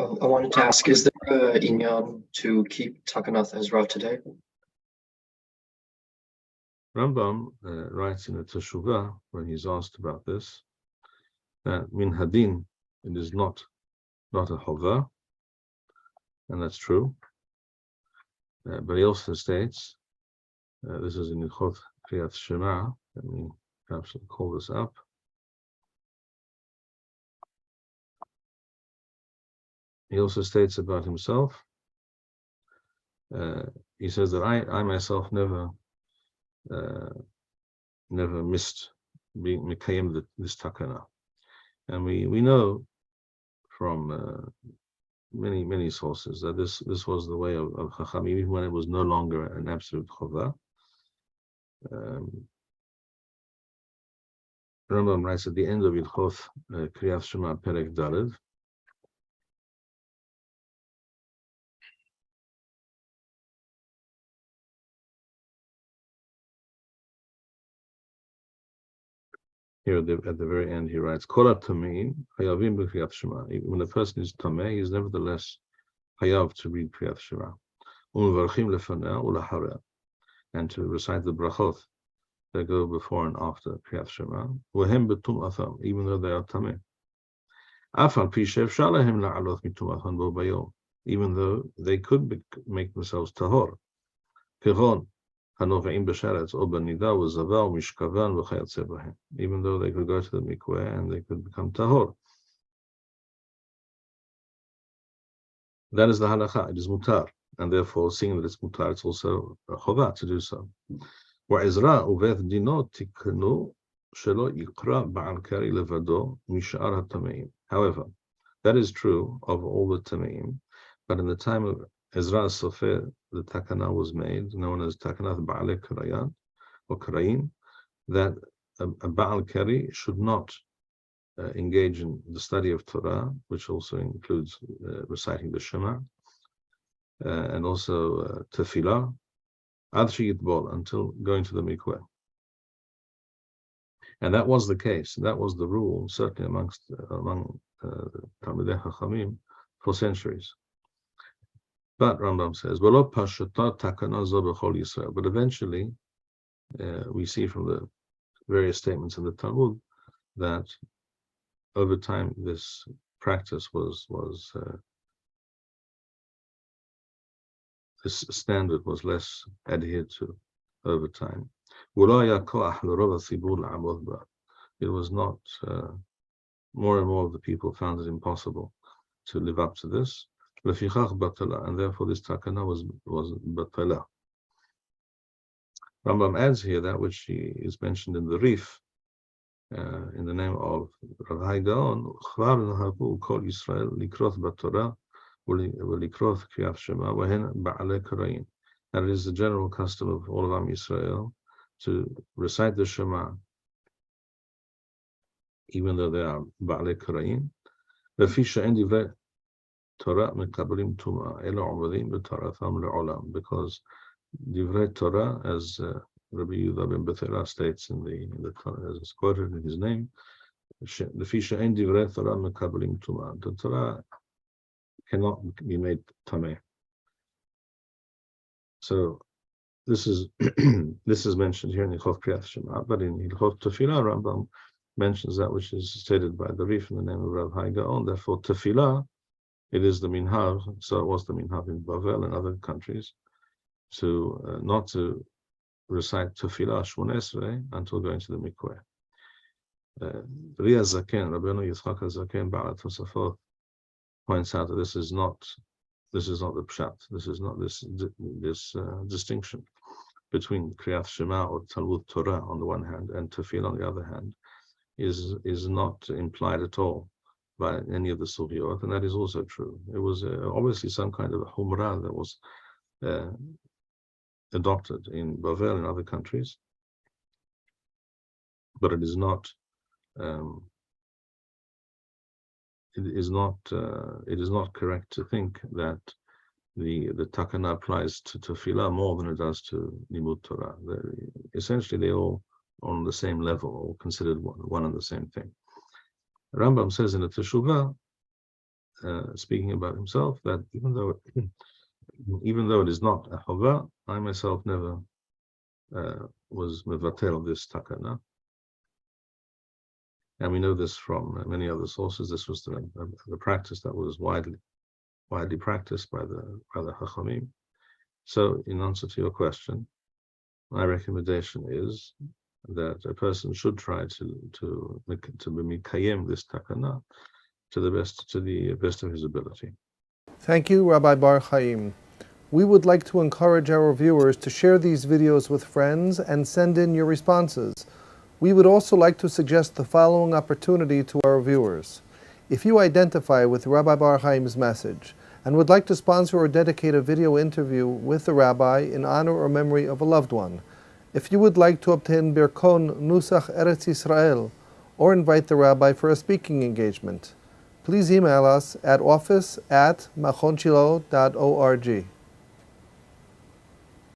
I wanted to ask, is there an inyan to keep Takanath Ezra today? Rambam writes in the Teshuvah, when he's asked about this, that min hadin, it is not a chovah, and that's true. But he also states, this is in Ilchot Kriyat Shema, let me perhaps call this up. He also states about himself, he says that I myself never missed being Mikayim this takana. And we know from many sources that this was the way of Chachamim, even when it was no longer an absolute chovah. Rambam writes at the end of Ilchot Kriyat Shema Perek Daled, here at the very end, he writes, Kol HaTameim Hayavim b'Kriyat Shema. When a person is tameh, he is nevertheless hayav to read Kriyat Shema. U'mevarchim lefaneh u'lahareh, and to recite the brachot that go before and after Kriyat Shema. U'hem b'tum'atham, even though they are tameh. Af al pi she'efshar lahem la'alot mitum'atham bo bayom, even though they could make themselves tahor. Kechon even though they could go to the mikveh and they could become tahor. That is the halakha, it is mutar, and therefore seeing that it's mutar, it's also a chovah to do so. Ezra ubeth dinot tiknu shelo yikra ba'al kari levado mishar hatameim. However, that is true of all the tameim, but in the time of Ezra Sofer, the takana was made, known as Takanath Ba'ale Karayan or Karayin, that a Ba'al Kari should not engage in the study of Torah, which also includes reciting the Shema, and also Tefillah, Ad Sheyitbol, until going to the mikveh. And that was the case, that was the rule, certainly among Talmidei Chachamim for centuries. But Rambam says, but eventually, we see from the various statements in the Talmud that over time this practice this standard was less adhered to over time. It was not, more and more of the people found it impossible to live up to this. And therefore this takana was batala. Rambam adds here that which is mentioned in the Rif, in the name of Rabbi Gaon, Kol Yisrael likroth b'Torah u'likroth Kriyat Shema v'hen ba'alei karayin. That it is the general custom of all of Am Yisrael to recite the Shema, even though they are ba'alei karayin. Lefisha en divrei Torah mekabelim tuma elo omedim b'toratham le'olam, because divrei Torah, as Rabbi Yehuda ben Bethela states in the Torah, as it's quoted in his name, the fisha en divrei Torah mekabelim tuma. The Torah cannot be made tameh. So this is this is mentioned here in Ilchot Kriyat Shema, but in Ilchot Tefillah, Rambam mentions that which is stated by the Rif in the name of Rabbi Gaon. Therefore, Tefillah, it is the minhag, so it was the minhag in Bavel and other countries, to not to recite Tefillah Shmon Esrei until going to the mikveh. Ria Zaken, Rabbeinu Yitzchak Zaken Ba'al Tosafot points out that this is not the pshat. This is not this distinction between Kriyat Shema or Talmud Torah on the one hand and Tefillah on the other hand is not implied at all by any of the Sugyot, and that is also true. It was obviously some kind of a humrah that was adopted in Bavel and other countries, but it is not correct to think that the takana applies to Tefillah more than it does to Limud Torah. Essentially, they all on the same level, or considered one and the same thing. Rambam says in the Teshuvah speaking about himself, that even though it is not a chava, I myself never was mevatel this takana. And we know this from many other sources. This was the practice that was widely practiced by the Chachamim. So, in answer to your question, my recommendation is that a person should try to mikayem this takana to the best of his ability. Thank you, Rabbi Bar-Hayim. We would like to encourage our viewers to share these videos with friends and send in your responses. We would also like to suggest the following opportunity to our viewers. If you identify with Rabbi Bar-Hayim's message and would like to sponsor or dedicate a video interview with the rabbi in honor or memory of a loved one, if you would like to obtain Birkon Nusach Eretz Yisrael or invite the rabbi for a speaking engagement, please email us at office@machonshilo.org.